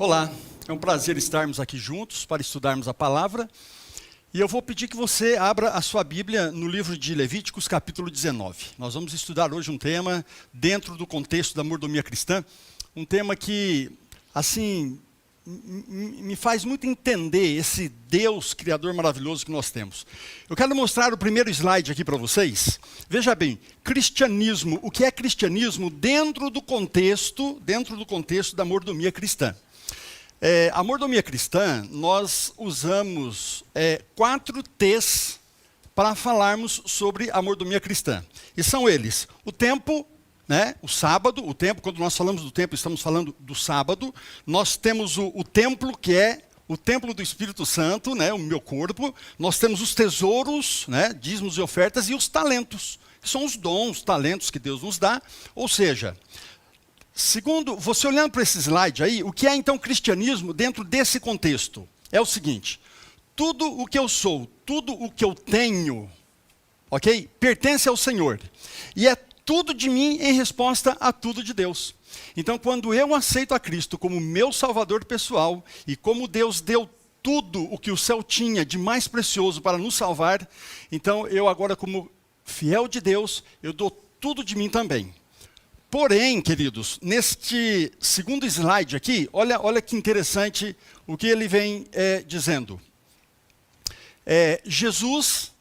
Olá, é um prazer estarmos aqui juntos para estudarmos a palavra. E eu vou pedir que você abra a sua Bíblia no livro de Levíticos, capítulo 19. Nós vamos estudar hoje um tema dentro do contexto da mordomia cristã, um tema que, assim, me faz muito entender esse Deus criador maravilhoso que nós temos. Eu quero mostrar o primeiro slide aqui para vocês. Veja bem, cristianismo, o que é cristianismo dentro do contexto da mordomia cristã. A mordomia cristã, nós usamos 4 T's para falarmos sobre a mordomia cristã. E são eles: o tempo, o sábado, o tempo, quando nós falamos do tempo, estamos falando do sábado. Nós temos o templo, que é o templo do Espírito Santo, o meu corpo. Nós temos os tesouros, dízimos e ofertas, e os talentos, que são os dons, talentos que Deus nos dá. Ou seja, segundo, você olhando para esse slide aí, o que é então cristianismo dentro desse contexto? É o seguinte: tudo o que eu sou, tudo o que eu tenho, ok? Pertence ao Senhor. E é tudo de mim em resposta a tudo de Deus. Então, quando eu aceito a Cristo como meu Salvador pessoal, e como Deus deu tudo o que o céu tinha de mais precioso para nos salvar, então eu agora, como fiel de Deus, eu dou tudo de mim também. Porém, queridos, neste segundo slide aqui, olha que interessante o que ele vem dizendo. Jesus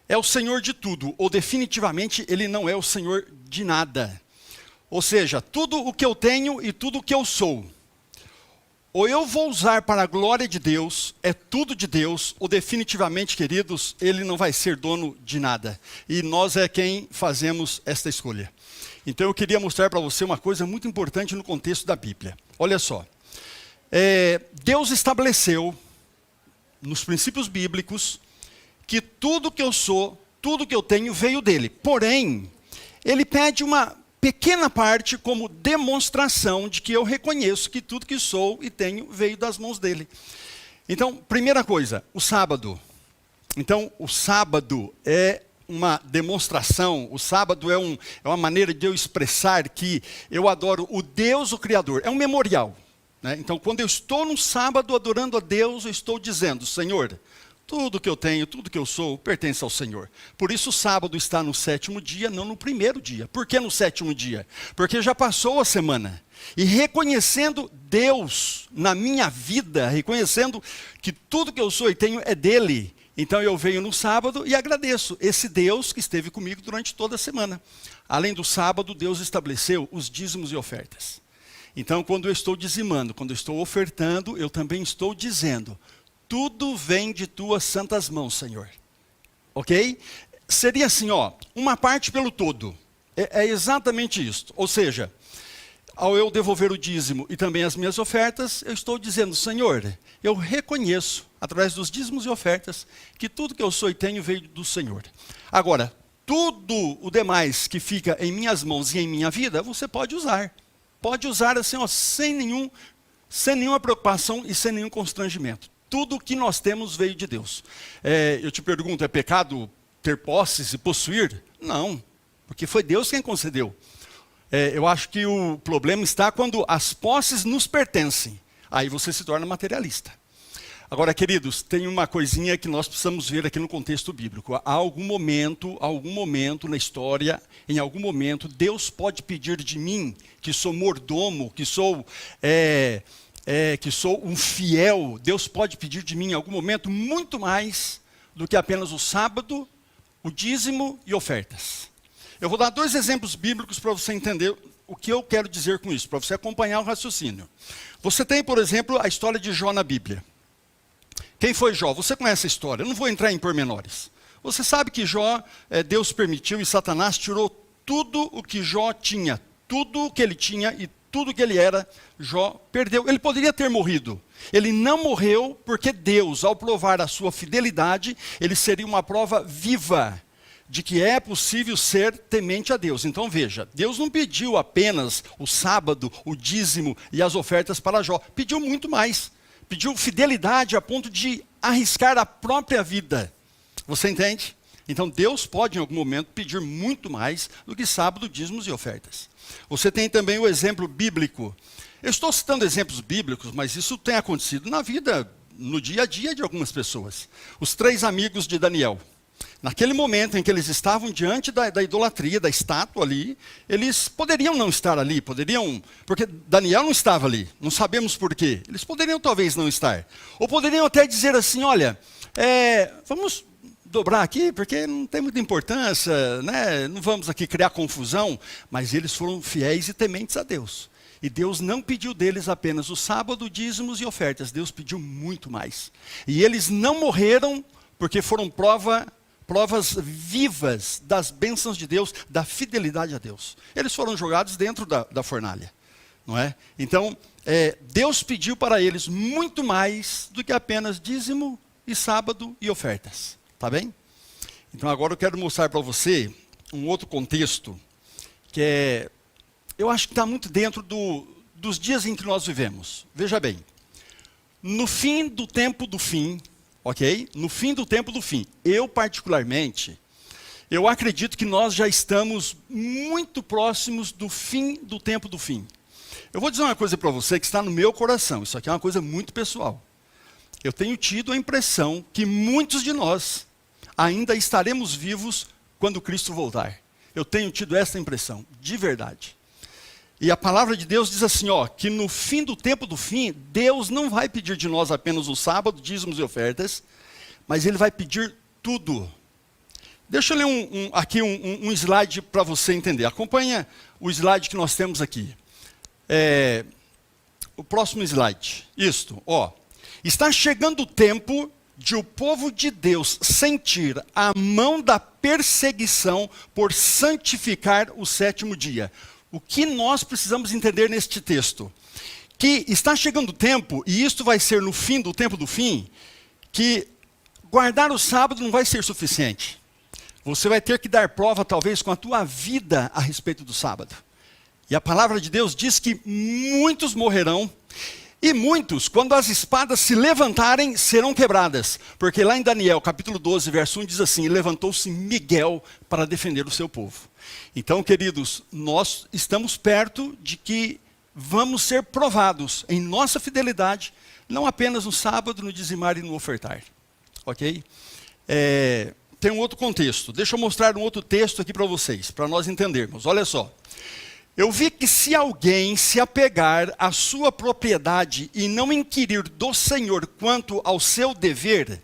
é o Senhor de tudo, ou definitivamente Ele não é o Senhor de nada. Ou seja, tudo o que eu tenho e tudo o que eu sou, ou eu vou usar para a glória de Deus, é tudo de Deus, ou definitivamente, queridos, Ele não vai ser dono de nada. E nós é quem fazemos esta escolha. Então eu queria mostrar para você uma coisa muito importante no contexto da Bíblia. Olha só, Deus estabeleceu, nos princípios bíblicos, que tudo que eu sou, tudo que eu tenho veio dele. Porém, ele pede uma pequena parte como demonstração de que eu reconheço que tudo que sou e tenho veio das mãos dele. Então, primeira coisa, o sábado. Então, o sábado é uma demonstração, o sábado é uma maneira de eu expressar que eu adoro o Deus, o Criador. É um memorial. Então, quando eu estou no sábado adorando a Deus, eu estou dizendo: Senhor, tudo que eu tenho, tudo que eu sou, pertence ao Senhor. Por isso o sábado está no 7º dia, não no 1º dia. Por que no 7º dia? Porque já passou a semana. E reconhecendo Deus na minha vida, reconhecendo que tudo que eu sou e tenho é dele, então eu venho no sábado e agradeço esse Deus que esteve comigo durante toda a semana. Além do sábado, Deus estabeleceu os dízimos e ofertas. Então, quando eu estou dizimando, quando eu estou ofertando, eu também estou dizendo: tudo vem de tuas santas mãos, Senhor. Ok? Seria assim, uma parte pelo todo. É exatamente isso. Ou seja, ao eu devolver o dízimo e também as minhas ofertas, eu estou dizendo: Senhor, eu reconheço, através dos dízimos e ofertas, que tudo que eu sou e tenho veio do Senhor. Agora, tudo o demais que fica em minhas mãos e em minha vida, você pode usar. Pode usar assim, sem nenhuma preocupação e sem nenhum constrangimento. Tudo o que nós temos veio de Deus. Eu te pergunto, é pecado ter posses e possuir? Não, porque foi Deus quem concedeu. Eu acho que o problema está quando as posses nos pertencem. Aí você se torna materialista. Agora, queridos, tem uma coisinha que nós precisamos ver aqui no contexto bíblico. Há algum momento na história, em algum momento, Deus pode pedir de mim, que sou mordomo, que sou um fiel, Deus pode pedir de mim em algum momento muito mais do que apenas o sábado, o dízimo e ofertas. Eu vou dar 2 exemplos bíblicos para você entender o que eu quero dizer com isso, para você acompanhar o raciocínio. Você tem, por exemplo, a história de Jó na Bíblia. Quem foi Jó? Você conhece a história, eu não vou entrar em pormenores. Você sabe que Jó, Deus permitiu e Satanás tirou tudo o que Jó tinha, tudo o que ele tinha e tudo que ele era, Jó perdeu. Ele poderia ter morrido. Ele não morreu porque Deus, ao provar a sua fidelidade, ele seria uma prova viva de que é possível ser temente a Deus. Então veja, Deus não pediu apenas o sábado, o dízimo e as ofertas para Jó. Pediu muito mais. Pediu fidelidade a ponto de arriscar a própria vida. Você entende? Então Deus pode em algum momento pedir muito mais do que sábado, dízimos e ofertas. Você tem também o exemplo bíblico Eu estou citando exemplos bíblicos, mas isso tem acontecido na vida, no dia a dia de algumas pessoas. Os 3 amigos de Daniel. Naquele momento em que eles estavam diante da idolatria, da estátua ali, eles poderiam não estar ali, porque Daniel não estava ali, não sabemos por quê. Eles poderiam talvez não estar. Ou poderiam até dizer assim, olha, vamos dobrar aqui, porque não tem muita importância, né? Não vamos aqui criar confusão. Mas eles foram fiéis e tementes a Deus. E Deus não pediu deles apenas o sábado, dízimos e ofertas. Deus pediu muito mais. E eles não morreram porque foram provas vivas das bênçãos de Deus, da fidelidade a Deus. Eles foram jogados dentro da fornalha, não é? Então, Deus pediu para eles muito mais do que apenas dízimo e sábado e ofertas, tá bem? Então agora eu quero mostrar para você um outro contexto, que eu acho que está muito dentro dos dias em que nós vivemos. Veja bem, no fim do tempo do fim, ok? No fim do tempo do fim. Eu, particularmente, eu acredito que nós já estamos muito próximos do fim do tempo do fim. Eu vou dizer uma coisa para você que está no meu coração. Isso aqui é uma coisa muito pessoal. Eu tenho tido a impressão que muitos de nós ainda estaremos vivos quando Cristo voltar. Eu tenho tido essa impressão, de verdade. E a palavra de Deus diz assim, que no fim do tempo do fim, Deus não vai pedir de nós apenas o sábado, dízimos e ofertas, mas Ele vai pedir tudo. Deixa eu ler aqui um slide para você entender. Acompanha o slide que nós temos aqui. O próximo slide. Isto, Está chegando o tempo de o povo de Deus sentir a mão da perseguição por santificar o 7º dia. O que nós precisamos entender neste texto? Que está chegando o tempo, e isto vai ser no fim do tempo do fim, que guardar o sábado não vai ser suficiente. Você vai ter que dar prova, talvez, com a tua vida a respeito do sábado. E a palavra de Deus diz que muitos morrerão, e muitos, quando as espadas se levantarem, serão quebradas. Porque lá em Daniel, capítulo 12, verso 1, diz assim, levantou-se Miguel para defender o seu povo. Então, queridos, nós estamos perto de que vamos ser provados em nossa fidelidade, não apenas no sábado, no dizimar e no ofertar. Ok? Tem um outro contexto. Deixa eu mostrar um outro texto aqui para vocês, para nós entendermos. Olha só. Eu vi que se alguém se apegar à sua propriedade e não inquirir do Senhor quanto ao seu dever,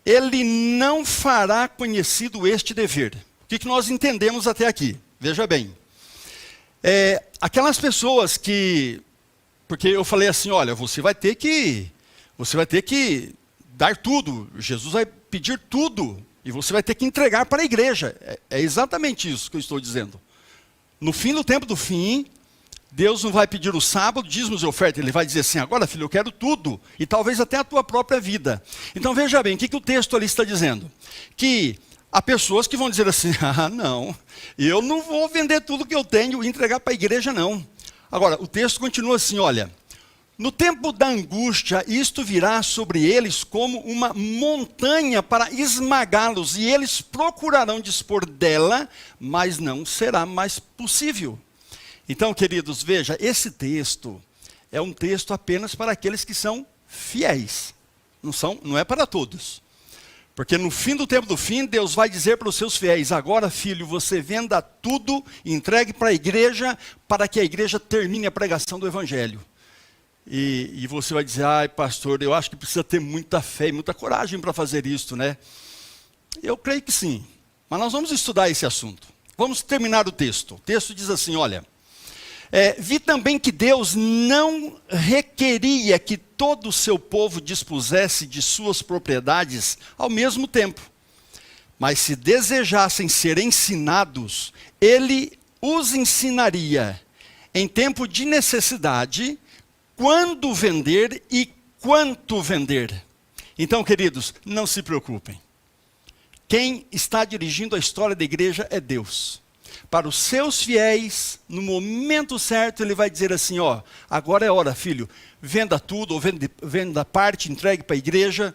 ele não fará conhecido este dever. O que nós entendemos até aqui? Veja bem. Aquelas pessoas que... Porque eu falei assim, olha, você vai ter que dar tudo. Jesus vai pedir tudo. E você vai ter que entregar para a igreja. É exatamente isso que eu estou dizendo. No fim do tempo do fim, Deus não vai pedir o sábado, dízimos e oferta. Ele vai dizer assim, agora filho, eu quero tudo. E talvez até a tua própria vida. Então veja bem, o que o texto ali está dizendo? Que há pessoas que vão dizer assim, não, eu não vou vender tudo que eu tenho e entregar para a igreja, não. Agora, o texto continua assim, olha. No tempo da angústia, isto virá sobre eles como uma montanha para esmagá-los, e eles procurarão dispor dela, mas não será mais possível. Então, queridos, veja, esse texto é um texto apenas para aqueles que são fiéis. Não é para todos. Porque no fim do tempo do fim, Deus vai dizer para os seus fiéis, agora, filho, você venda tudo, entregue para a igreja, para que a igreja termine a pregação do evangelho. E você vai dizer, ai pastor, eu acho que precisa ter muita fé e muita coragem para fazer isso, né? Eu creio que sim, mas nós vamos estudar esse assunto. Vamos terminar o texto. O texto diz assim, olha, vi também que Deus não requeria que todo o seu povo dispusesse de suas propriedades ao mesmo tempo. Mas se desejassem ser ensinados, Ele os ensinaria em tempo de necessidade, quando vender e quanto vender. Então, queridos, não se preocupem. Quem está dirigindo a história da igreja é Deus. Para os seus fiéis, no momento certo, Ele vai dizer assim, agora é hora, filho, venda tudo, ou venda parte, entregue para a igreja.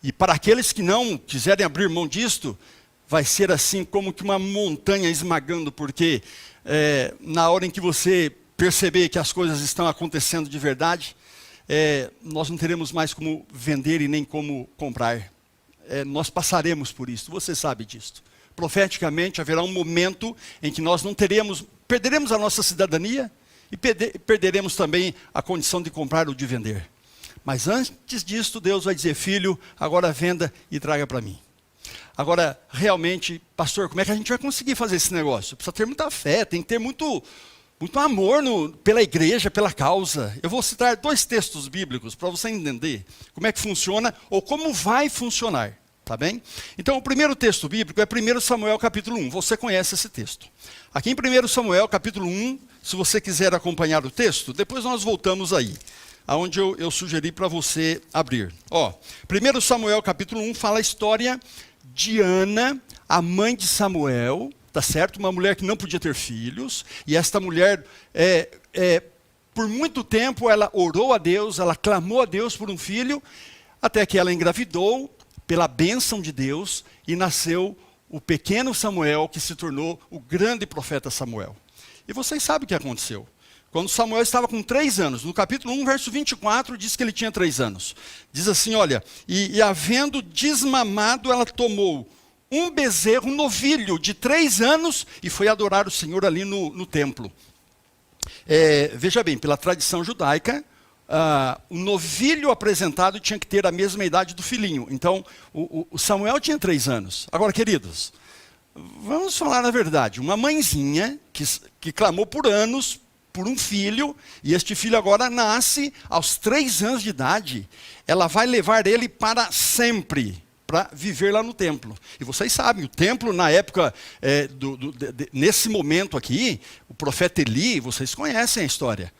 E para aqueles que não quiserem abrir mão disto, vai ser assim como que uma montanha esmagando, porque na hora em que você perceber que as coisas estão acontecendo de verdade, nós não teremos mais como vender e nem como comprar. Nós passaremos por isso, você sabe disso. Profeticamente haverá um momento em que nós perderemos a nossa cidadania e perderemos também a condição de comprar ou de vender. Mas antes disso, Deus vai dizer: filho, agora venda e traga para mim. Agora, realmente, pastor, como é que a gente vai conseguir fazer esse negócio? Precisa ter muita fé, tem que ter muito amor pela igreja, pela causa. Eu vou citar 2 textos bíblicos para você entender como é que funciona ou como vai funcionar, tá bem? Então, o primeiro texto bíblico é 1 Samuel capítulo 1. Você conhece esse texto. Aqui em 1 Samuel capítulo 1, se você quiser acompanhar o texto, depois nós voltamos aí, aonde eu sugeri para você abrir. 1 Samuel capítulo 1 fala a história de Ana, a mãe de Samuel, tá certo? Uma mulher que não podia ter filhos, e esta mulher, por muito tempo, ela orou a Deus, ela clamou a Deus por um filho, até que ela engravidou pela bênção de Deus, e nasceu o pequeno Samuel, que se tornou o grande profeta Samuel. E vocês sabem o que aconteceu. Quando Samuel estava com 3 anos, no capítulo 1, verso 24, diz que ele tinha 3 anos. Diz assim, olha, e havendo desmamado, ela tomou um bezerro, um novilho de 3 anos, e foi adorar o Senhor ali no templo. Veja bem, pela tradição judaica, o novilho apresentado tinha que ter a mesma idade do filhinho. Então, o Samuel tinha 3 anos. Agora, queridos, vamos falar a verdade. Uma mãezinha que clamou por anos por um filho, e este filho agora nasce aos 3 anos de idade, ela vai levar ele para sempre, para viver lá no templo. E vocês sabem, o templo na época, nesse momento aqui, o profeta Eli, vocês conhecem a história.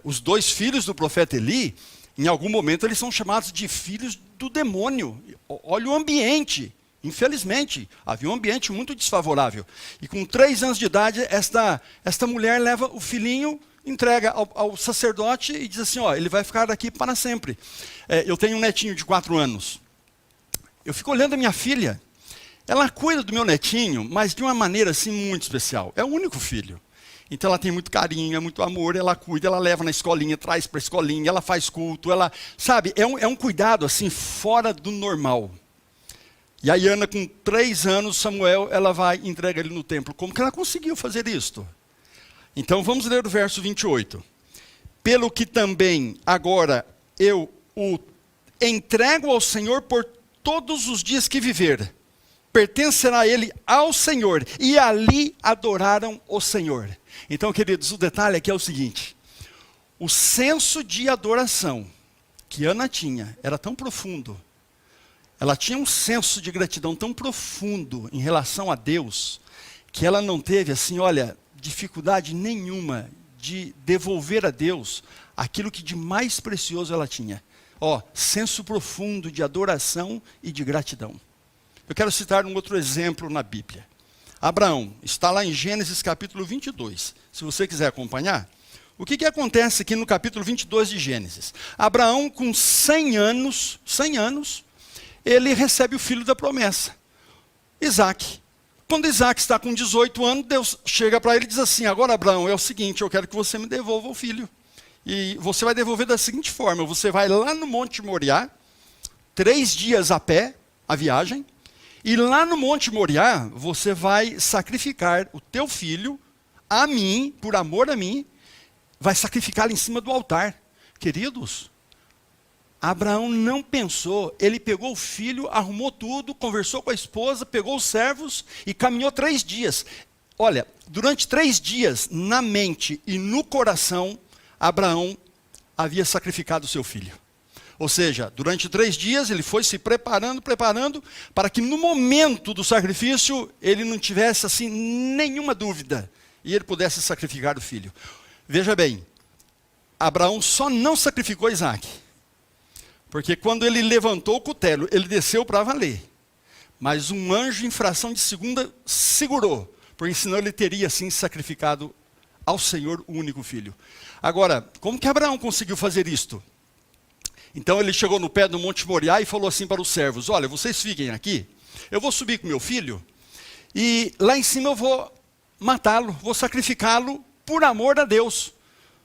Os 2 filhos do profeta Eli, em algum momento eles são chamados de filhos do demônio. Olha o ambiente. Infelizmente, havia um ambiente muito desfavorável. E com 3 anos de idade, esta mulher leva o filhinho, entrega ao sacerdote e diz assim, ele vai ficar aqui para sempre. Eu tenho um netinho de 4 anos. Eu fico olhando a minha filha. Ela cuida do meu netinho, mas de uma maneira assim muito especial. É o único filho. Então ela tem muito carinho, é muito amor, ela cuida, ela leva na escolinha, traz para a escolinha, ela faz culto, ela, sabe, é um cuidado assim fora do normal. E aí Ana, com 3 anos, Samuel, ela vai e entrega ele no templo. Como que ela conseguiu fazer isto? Então vamos ler o verso 28. Pelo que também agora eu o entrego ao Senhor por todos os dias que viver. Pertencerá ele ao Senhor. E ali adoraram o Senhor. Então, queridos, o detalhe aqui é o seguinte. O senso de adoração que Ana tinha era tão profundo. Ela tinha um senso de gratidão tão profundo em relação a Deus, que ela não teve, assim, dificuldade nenhuma de devolver a Deus aquilo que de mais precioso ela tinha. Senso profundo de adoração e de gratidão. Eu quero citar um outro exemplo na Bíblia. Abraão, está lá em Gênesis capítulo 22. Se você quiser acompanhar, o que acontece aqui no capítulo 22 de Gênesis? Abraão, com 100 anos, ele recebe o filho da promessa, Isaac. Quando Isaac está com 18 anos, Deus chega para ele e diz assim, agora Abraão, é o seguinte, eu quero que você me devolva o filho. E você vai devolver da seguinte forma, você vai lá no Monte Moriá, 3 dias a pé, a viagem, e lá no Monte Moriá, você vai sacrificar o teu filho a mim, por amor a mim, vai sacrificá-lo em cima do altar. Queridos, Abraão não pensou, ele pegou o filho, arrumou tudo, conversou com a esposa, pegou os servos e caminhou 3 dias. Olha, durante 3 dias, na mente e no coração, Abraão havia sacrificado o seu filho. Ou seja, durante 3 dias ele foi se preparando, para que no momento do sacrifício ele não tivesse assim nenhuma dúvida e ele pudesse sacrificar o filho. Veja bem, Abraão só não sacrificou Isaac. Porque quando ele levantou o cutelo, ele desceu para valer. Mas um anjo em fração de segunda segurou. Porque senão ele teria assim sacrificado ao Senhor o único filho. Agora, como que Abraão conseguiu fazer isto? Então ele chegou no pé do Monte Moriá e falou assim para os servos, olha, vocês fiquem aqui, eu vou subir com meu filho, e lá em cima eu vou matá-lo, vou sacrificá-lo por amor a Deus.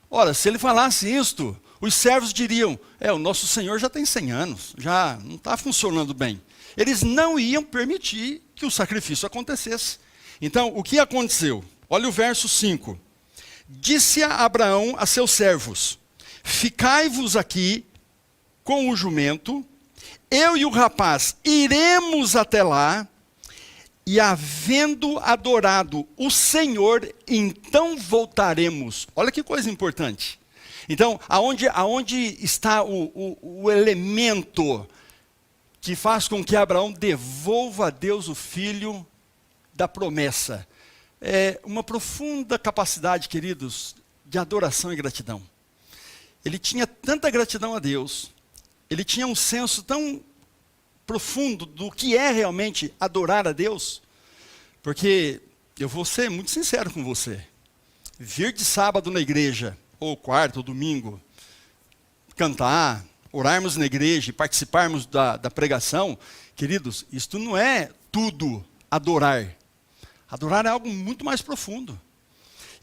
Ora, se ele falasse isto, os servos diriam, o nosso Senhor já tem 100 anos, já não está funcionando bem. Eles não iam permitir que o sacrifício acontecesse. Então, o que aconteceu? Olha o verso 5. Disse Abraão a seus servos, ficai-vos aqui com o jumento, eu e o rapaz iremos até lá, e havendo adorado o Senhor, então voltaremos. Olha que coisa importante. Então, aonde está o elemento que faz com que Abraão devolva a Deus o filho da promessa? É uma profunda capacidade, queridos, de adoração e gratidão. Ele tinha tanta gratidão a Deus, ele tinha um senso tão profundo do que é realmente adorar a Deus, porque eu vou ser muito sincero com você. Vir de sábado na igreja, ou quarta, ou domingo, cantar, orarmos na igreja e participarmos da pregação, queridos, isto não é tudo adorar. Adorar é algo muito mais profundo.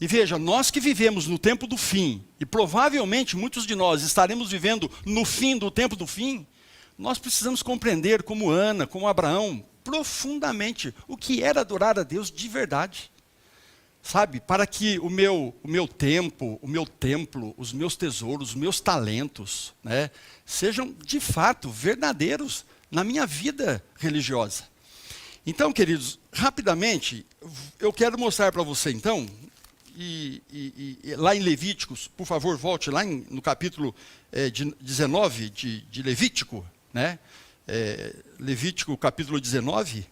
E veja, nós que vivemos no tempo do fim, e provavelmente muitos de nós estaremos vivendo no fim do tempo do fim, nós precisamos compreender, como Ana, como Abraão, profundamente o que era adorar a Deus de verdade. Sabe, para que o meu tempo, o meu templo, os meus tesouros, os meus talentos, né, sejam de fato verdadeiros na minha vida religiosa. Então, queridos, rapidamente, eu quero mostrar para você então, lá em Levíticos, por favor, volte lá no capítulo 19 de Levítico, né? Levítico capítulo 19,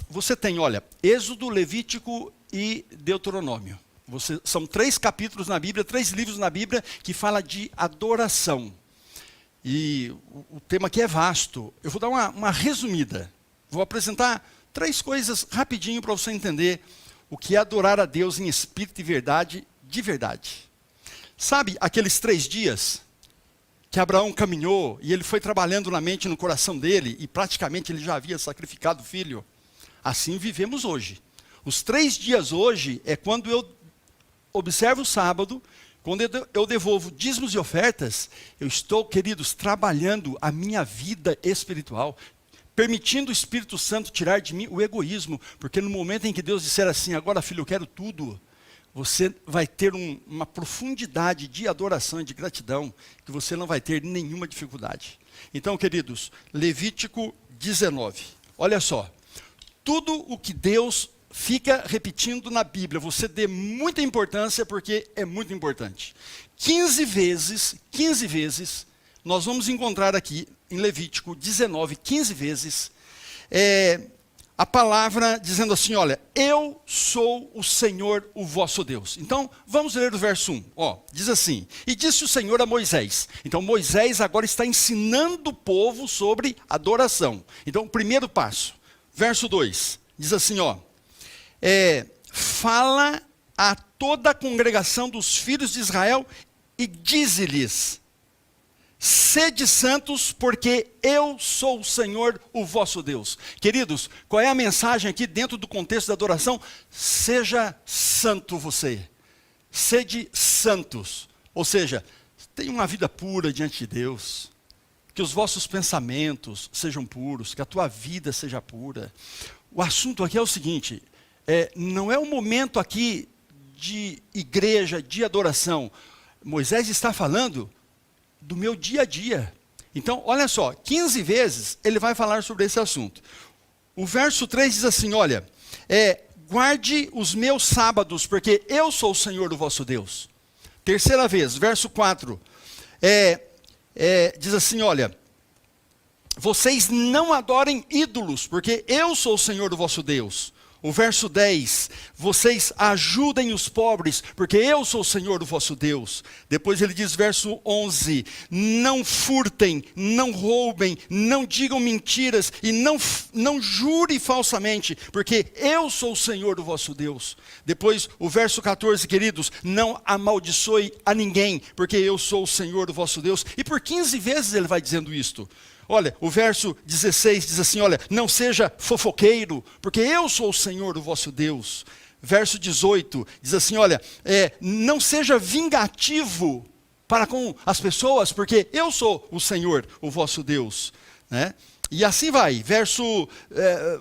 você tem, olha, Êxodo, Levítico e Deuteronômio. São 3 capítulos na Bíblia, 3 livros na Bíblia que fala de adoração. E o tema aqui é vasto. Eu vou dar uma resumida. Vou apresentar 3 coisas rapidinho para você entender o que é adorar a Deus em espírito e verdade, de verdade. Sabe aqueles 3 dias que Abraão caminhou e ele foi trabalhando na mente e no coração dele e praticamente ele já havia sacrificado o filho? Assim vivemos hoje. Os 3 dias hoje é quando eu observo o sábado, quando eu devolvo dízimos e ofertas, eu estou, queridos, trabalhando a minha vida espiritual, permitindo o Espírito Santo tirar de mim o egoísmo, porque no momento em que Deus disser assim, agora filho, eu quero tudo, você vai ter uma profundidade de adoração e de gratidão que você não vai ter nenhuma dificuldade. Então, queridos, Levítico 19. Olha só. Tudo o que Deus fica repetindo na Bíblia, você dê muita importância porque é muito importante. 15 vezes, nós vamos encontrar aqui em Levítico 19, 15 vezes, a palavra dizendo assim, olha, eu sou o Senhor, o vosso Deus. Então, vamos ler o verso 1. Diz assim, e disse o Senhor a Moisés. Então, Moisés agora está ensinando o povo sobre adoração. Então, primeiro passo, verso 2, diz assim, fala a toda a congregação dos filhos de Israel e dize-lhes, sede santos, porque eu sou o Senhor, o vosso Deus. Queridos, qual é a mensagem aqui dentro do contexto da adoração? Seja santo você. Sede santos. Ou seja, tenha uma vida pura diante de Deus. Que os vossos pensamentos sejam puros, que a tua vida seja pura. O assunto aqui é o seguinte, não é um momento aqui de igreja, de adoração. Moisés está falando do meu dia a dia. Então, olha só, 15 vezes ele vai falar sobre esse assunto. O verso 3 diz assim, olha, guarde os meus sábados, porque eu sou o Senhor, o vosso Deus. Terceira vez, verso 4, diz assim, olha, vocês não adorem ídolos, porque eu sou o Senhor, o vosso Deus. O verso 10, vocês ajudem os pobres, porque eu sou o Senhor, o vosso Deus. Depois ele diz, verso 11, não furtem, não roubem, não digam mentiras e não jure falsamente, porque eu sou o Senhor, o vosso Deus. Depois o verso 14, queridos, não amaldiçoe a ninguém, porque eu sou o Senhor, o vosso Deus. E por 15 vezes ele vai dizendo isto. Olha, o verso 16 diz assim, olha, não seja fofoqueiro, porque eu sou o Senhor, o vosso Deus. verso 18, diz assim, olha, não seja vingativo para com as pessoas, porque eu sou o Senhor, o vosso Deus. Né? E assim vai,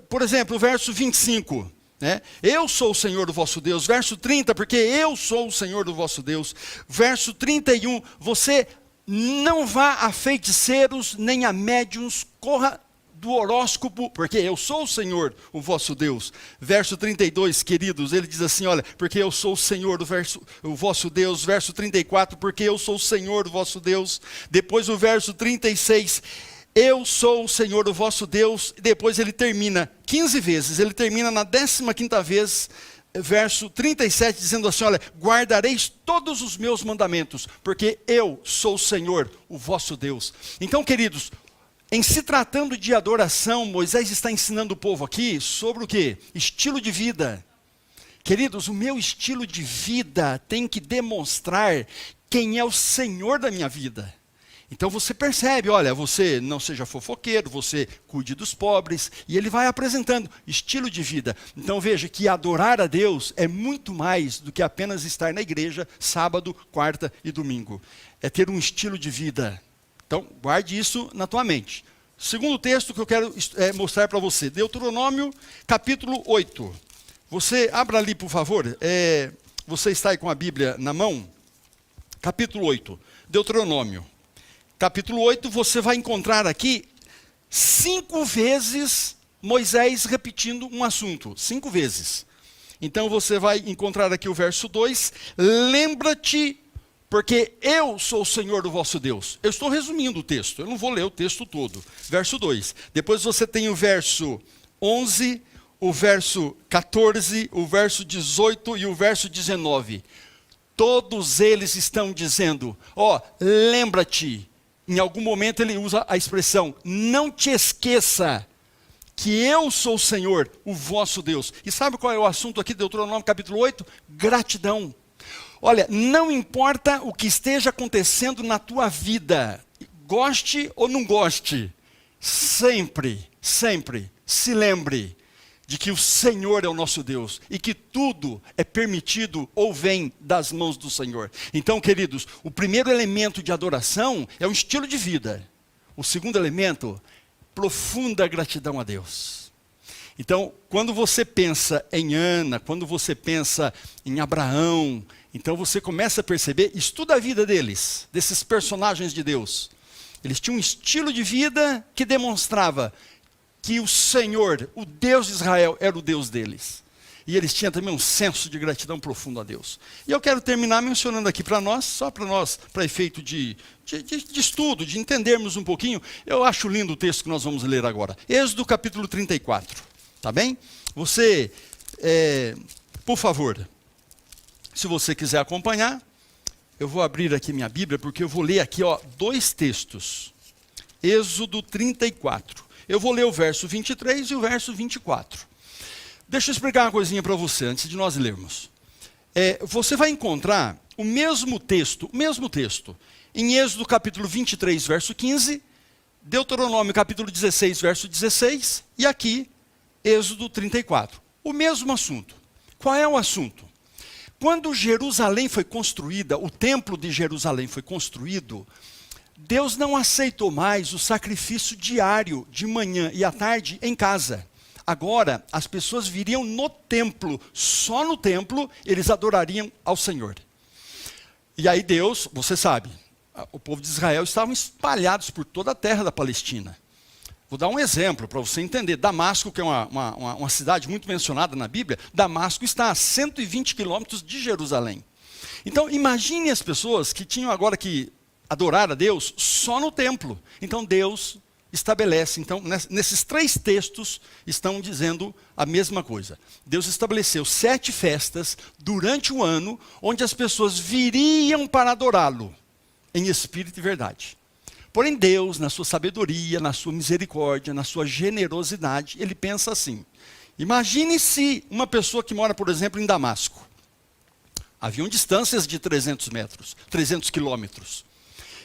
por exemplo, o verso 25, né? Eu sou o Senhor do vosso Deus. Verso 30, porque eu sou o Senhor do vosso Deus. Verso 31, você não vá a feiticeiros, nem a médiuns, corra do horóscopo, porque eu sou o Senhor, o vosso Deus. Verso 32, queridos, ele diz assim, olha, porque eu sou o Senhor, o vosso Deus. Verso 34, porque eu sou o Senhor, o vosso Deus. Depois o verso 36, eu sou o Senhor, o vosso Deus. E depois ele termina 15 vezes, ele termina na 15ª vez, verso 37, dizendo assim, olha, guardareis todos os meus mandamentos, porque eu sou o Senhor, o vosso Deus. Então, queridos, em se tratando de adoração, Moisés está ensinando o povo aqui sobre o quê? Estilo de vida. Queridos, o meu estilo de vida tem que demonstrar quem é o Senhor da minha vida. Então você percebe, olha, você não seja fofoqueiro, você cuide dos pobres, e ele vai apresentando estilo de vida. Então veja que adorar a Deus é muito mais do que apenas estar na igreja sábado, quarta e domingo. É ter um estilo de vida. Então, guarde isso na tua mente. Segundo texto que eu quero mostrar para você, Deuteronômio, capítulo 8. Você, abra ali, por favor. Você está aí com a Bíblia na mão? Capítulo 8, Deuteronômio. Capítulo 8, você vai encontrar aqui 5 vezes Moisés repetindo um assunto. 5 vezes. Então, você vai encontrar aqui o verso 2. Lembra-te, porque eu sou o Senhor do vosso Deus. Eu estou resumindo o texto, eu não vou ler o texto todo. Verso 2. Depois você tem o verso 11, o verso 14, o verso 18 e o verso 19. Todos eles estão dizendo, lembra-te. Em algum momento ele usa a expressão, não te esqueça que eu sou o Senhor, o vosso Deus. E sabe qual é o assunto aqui de Deuteronômio capítulo 8? Gratidão. Olha, não importa o que esteja acontecendo na tua vida, goste ou não goste, sempre, sempre se lembre de que o Senhor é o nosso Deus e que tudo é permitido ou vem das mãos do Senhor. Então, queridos, o primeiro elemento de adoração é o estilo de vida. O segundo elemento, profunda gratidão a Deus. Então, quando você pensa em Ana, quando você pensa em Abraão, então você começa a perceber, estuda a vida deles, desses personagens de Deus. Eles tinham um estilo de vida que demonstrava que o Senhor, o Deus de Israel, era o Deus deles. E eles tinham também um senso de gratidão profundo a Deus. E eu quero terminar mencionando aqui para nós, só para nós, para efeito de estudo, de entendermos um pouquinho. Eu acho lindo o texto que nós vamos ler agora. Êxodo capítulo 34, tá bem? Você, por favor, se você quiser acompanhar, eu vou abrir aqui minha Bíblia, porque eu vou ler aqui 2 textos. Êxodo 34. Eu vou ler o verso 23 e o verso 24. Deixa eu explicar uma coisinha para você, antes de nós lermos. Você vai encontrar o mesmo texto, em Êxodo capítulo 23, verso 15, Deuteronômio capítulo 16, verso 16, e aqui, Êxodo 34. O mesmo assunto. Qual é o assunto? Quando Jerusalém foi construída, o templo de Jerusalém foi construído, Deus não aceitou mais o sacrifício diário, de manhã e à tarde, em casa. Agora, as pessoas viriam no templo, só no templo, eles adorariam ao Senhor. E aí Deus, você sabe, o povo de Israel estavam espalhados por toda a terra da Palestina. Vou dar um exemplo para você entender. Damasco, que é uma cidade muito mencionada na Bíblia, Damasco está a 120 quilômetros de Jerusalém. Então, imagine as pessoas que tinham agora que adorar a Deus só no templo. Então Deus estabelece, então nesses 3 textos estão dizendo a mesma coisa. Deus estabeleceu 7 festas durante o ano, onde as pessoas viriam para adorá-lo, em espírito e verdade. Porém Deus, na sua sabedoria, na sua misericórdia, na sua generosidade, ele pensa assim. Imagine se uma pessoa que mora, por exemplo, em Damasco. Haviam distâncias de 300 metros, 300 quilômetros.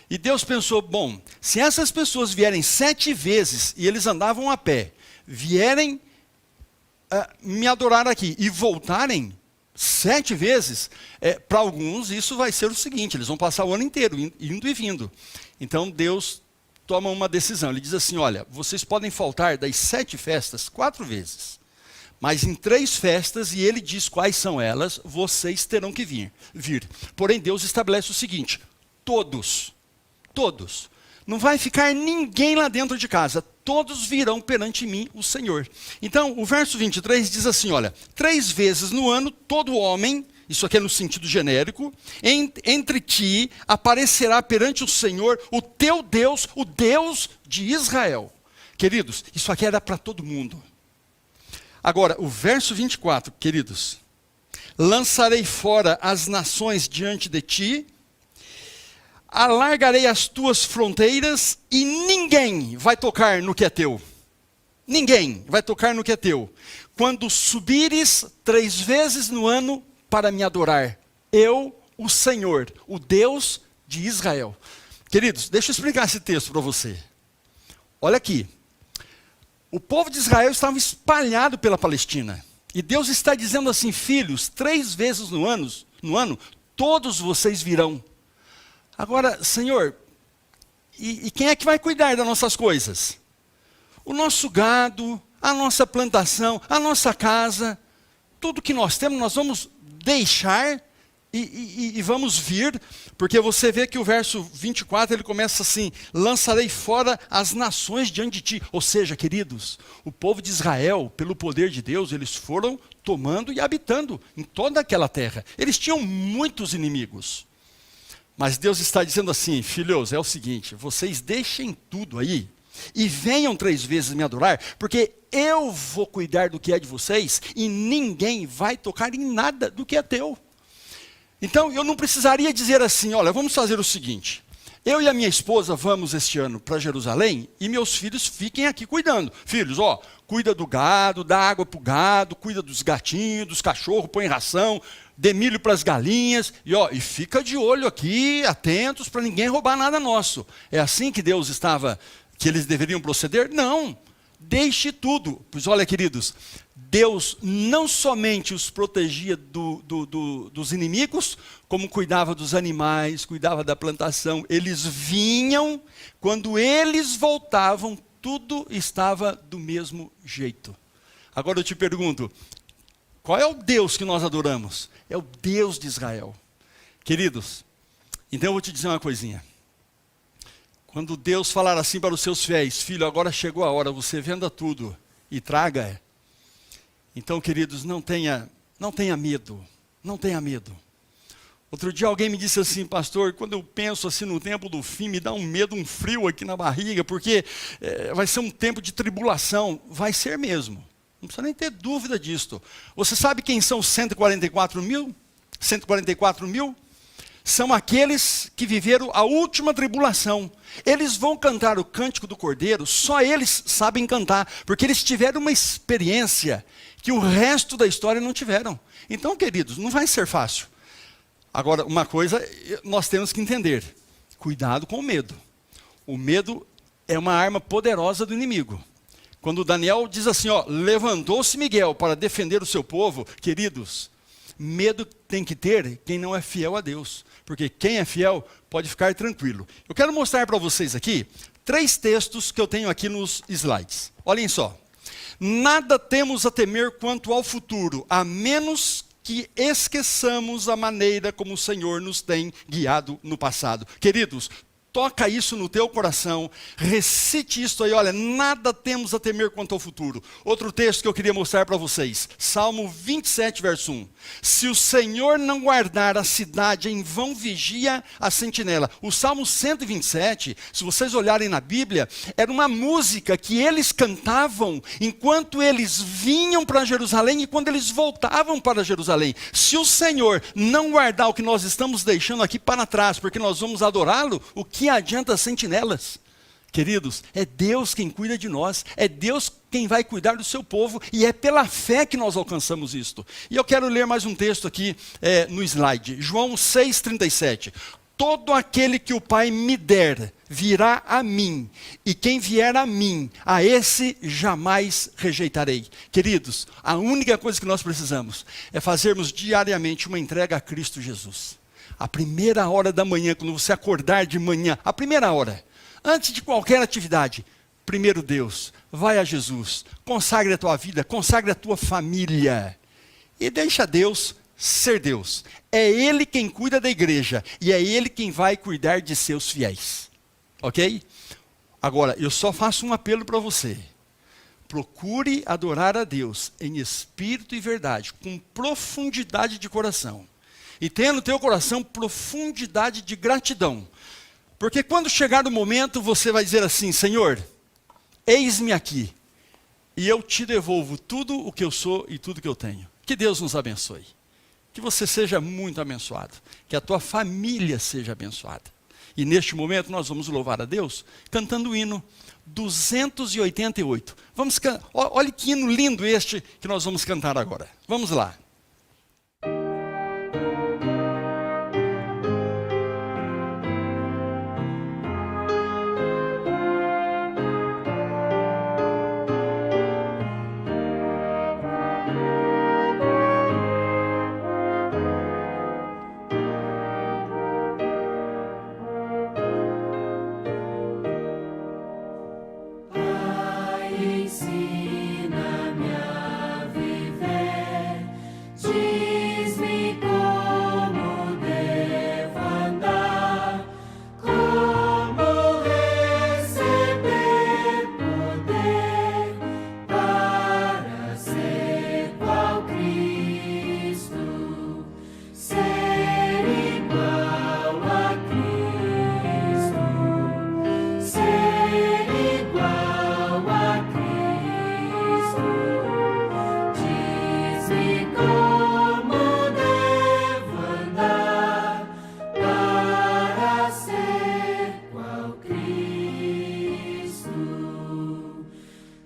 E Deus pensou, bom, se essas pessoas vierem 7 vezes, e eles andavam a pé, vierem me adorar aqui e voltarem, 7 vezes, para alguns isso vai ser o seguinte, eles vão passar o ano inteiro indo e vindo. Então Deus toma uma decisão, ele diz assim, olha, vocês podem faltar das 7 festas 4 vezes, mas em 3 festas, e ele diz quais são elas, vocês terão que vir. Porém Deus estabelece o seguinte, todos, não vai ficar ninguém lá dentro de casa, todos virão perante mim, o Senhor. Então, o verso 23 diz assim, olha, 3 vezes no ano, todo homem, isso aqui é no sentido genérico, entre ti aparecerá perante o Senhor, o teu Deus, o Deus de Israel. Queridos, isso aqui era para todo mundo. Agora, o verso 24, queridos, lançarei fora as nações diante de ti, alargarei as tuas fronteiras e ninguém vai tocar no que é teu. Ninguém vai tocar no que é teu. Quando subires 3 vezes no ano para me adorar, eu, o Senhor, o Deus de Israel. Queridos, deixa eu explicar esse texto para você. Olha aqui. O povo de Israel estava espalhado pela Palestina. E Deus está dizendo assim, filhos, 3 vezes no ano, todos vocês virão. Agora, Senhor, e quem é que vai cuidar das nossas coisas? O nosso gado, a nossa plantação, a nossa casa, tudo que nós temos, nós vamos deixar e vamos vir, porque você vê que o verso 24, ele começa assim, lançarei fora as nações diante de ti. Ou seja, queridos, o povo de Israel, pelo poder de Deus, eles foram tomando e habitando em toda aquela terra. Eles tinham muitos inimigos. Mas Deus está dizendo assim, filhos, é o seguinte, vocês deixem tudo aí e venham 3 vezes me adorar, porque eu vou cuidar do que é de vocês e ninguém vai tocar em nada do que é teu. Então eu não precisaria dizer assim, olha, vamos fazer o seguinte, eu e a minha esposa vamos este ano para Jerusalém e meus filhos fiquem aqui cuidando. Filhos, cuida do gado, dá água para o gado, cuida dos gatinhos, dos cachorros, põe ração, dê milho para as galinhas, e fica de olho aqui, atentos, para ninguém roubar nada nosso. É assim que Deus estava, que eles deveriam proceder? Não, deixe tudo. Pois olha, queridos, Deus não somente os protegia dos inimigos, como cuidava dos animais, cuidava da plantação. Eles vinham, quando eles voltavam, tudo estava do mesmo jeito. Agora eu te pergunto, qual é o Deus que nós adoramos? É o Deus de Israel. Queridos, então eu vou te dizer uma coisinha. Quando Deus falar assim para os seus fiéis, filho, agora chegou a hora, você venda tudo e traga. Então, queridos, não tenha medo, não tenha medo. Outro dia alguém me disse assim, pastor, quando eu penso assim no tempo do fim, me dá um medo, um frio aqui na barriga, porque vai ser um tempo de tribulação. Vai ser mesmo. Não precisa nem ter dúvida disto. Você sabe quem são os 144 mil? 144 mil? São aqueles que viveram a última tribulação. Eles vão cantar o cântico do Cordeiro, só eles sabem cantar, porque eles tiveram uma experiência que o resto da história não tiveram. Então, queridos, não vai ser fácil. Agora, uma coisa nós temos que entender. Cuidado com o medo. O medo é uma arma poderosa do inimigo. Quando Daniel diz assim, levantou-se Miguel para defender o seu povo, queridos, medo tem que ter quem não é fiel a Deus. Porque quem é fiel pode ficar tranquilo. Eu quero mostrar para vocês aqui 3 textos que eu tenho aqui nos slides. Olhem só. Nada temos a temer quanto ao futuro, a menos que esqueçamos a maneira como o Senhor nos tem guiado no passado. Queridos, toca isso no teu coração, recite isso aí, olha, nada temos a temer quanto ao futuro. Outro texto que eu queria mostrar para vocês, Salmo 27, verso 1. Se o Senhor não guardar a cidade, em vão vigia a sentinela. O Salmo 127, se vocês olharem na Bíblia, era uma música que eles cantavam enquanto eles vinham para Jerusalém e quando eles voltavam para Jerusalém. Se o Senhor não guardar o que nós estamos deixando aqui para trás, porque nós vamos adorá-lo, o que adianta as sentinelas? Queridos, é Deus quem cuida de nós, é Deus quem vai cuidar do seu povo, e é pela fé que nós alcançamos isto. E eu quero ler mais um texto aqui no slide, João 6,37. Todo aquele que o Pai me der, virá a mim, e quem vier a mim, a esse jamais rejeitarei. Queridos, a única coisa que nós precisamos é fazermos diariamente uma entrega a Cristo Jesus. A primeira hora da manhã, quando você acordar de manhã, a primeira hora, antes de qualquer atividade, primeiro Deus, vai a Jesus, consagre a tua vida, consagre a tua família, e deixa Deus ser Deus. É Ele quem cuida da igreja, e é Ele quem vai cuidar de seus fiéis. Ok? Agora, eu só faço um apelo para você. Procure adorar a Deus em espírito e verdade, com profundidade de coração. E tenha no teu coração profundidade de gratidão. Porque quando chegar o momento, você vai dizer assim: Senhor, eis-me aqui, e eu te devolvo tudo o que eu sou e tudo que eu tenho. Que Deus nos abençoe. Que você seja muito abençoado. Que a tua família seja abençoada. E neste momento nós vamos louvar a Deus cantando o hino 288. Olha que hino lindo este que nós vamos cantar agora. Vamos lá. Ensina-me a viver, diz-me como devo andar, como receber poder para ser qual Cristo, ser igual a Cristo, ser igual a Cristo. Diz-me como devo andar para ser qual Cristo.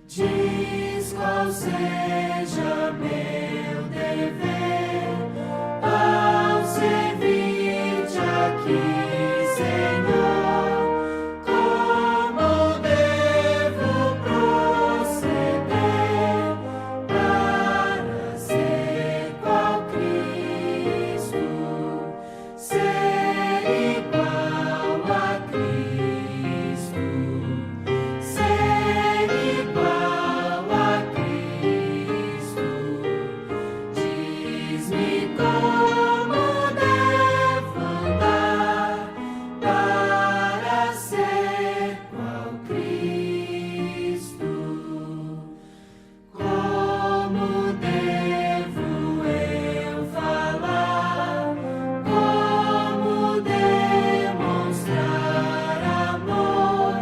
Diz qual seja meu dever ao servir-te aqui, Senhor. Como devo proceder para ser qual Cristo, ser igual a Cristo, ser igual a Cristo. Diz-me como devo andar para ser qual Cristo. Como devo eu falar? Como demonstrar amor?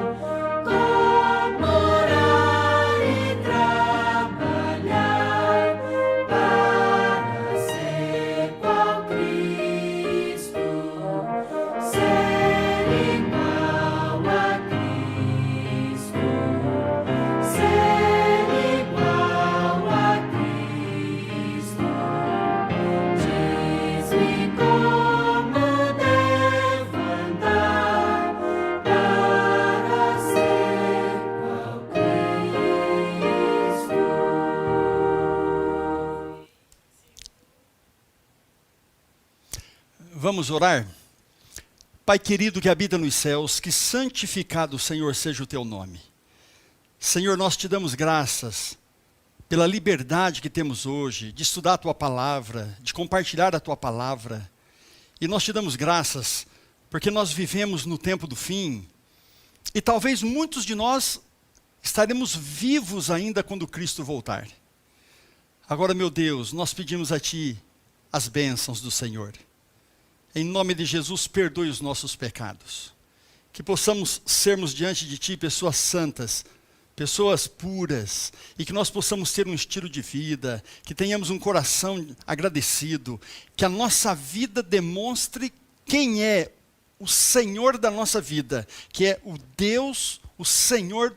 Como orar e trabalhar para ser qual Cristo, ser igual a Cristo, ser igual a Cristo. Diz-me como devo andar para ser qual Cristo. Vamos orar? Pai querido que habita nos céus, que santificado, Senhor, seja o teu nome. Senhor, nós te damos graças pela liberdade que temos hoje de estudar a tua palavra, de compartilhar a tua palavra. E nós te damos graças porque nós vivemos no tempo do fim e talvez muitos de nós estaremos vivos ainda quando Cristo voltar. Agora, meu Deus, nós pedimos a ti as bênçãos do Senhor. Em nome de Jesus, perdoe os nossos pecados. Que possamos sermos diante de ti pessoas santas, pessoas puras, e que nós possamos ter um estilo de vida, que tenhamos um coração agradecido, que a nossa vida demonstre quem é o Senhor da nossa vida, que é o Deus, o Senhor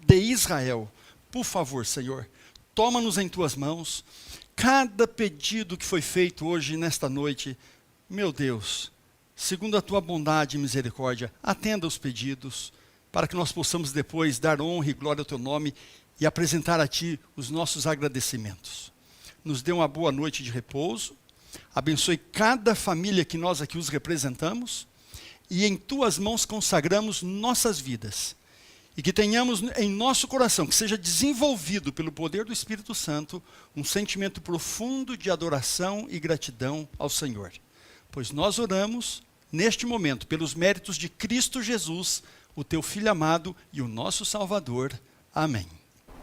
de Israel. Por favor, Senhor, toma-nos em tuas mãos. Cada pedido que foi feito hoje, nesta noite, meu Deus, segundo a tua bondade e misericórdia, atenda os pedidos, para que nós possamos depois dar honra e glória ao teu nome e apresentar a ti os nossos agradecimentos. Nos dê uma boa noite de repouso, abençoe cada família que nós aqui os representamos, e em tuas mãos consagramos nossas vidas. E que tenhamos em nosso coração, que seja desenvolvido pelo poder do Espírito Santo, um sentimento profundo de adoração e gratidão ao Senhor. Pois nós oramos, neste momento, pelos méritos de Cristo Jesus, o teu Filho amado e o nosso Salvador. Amém.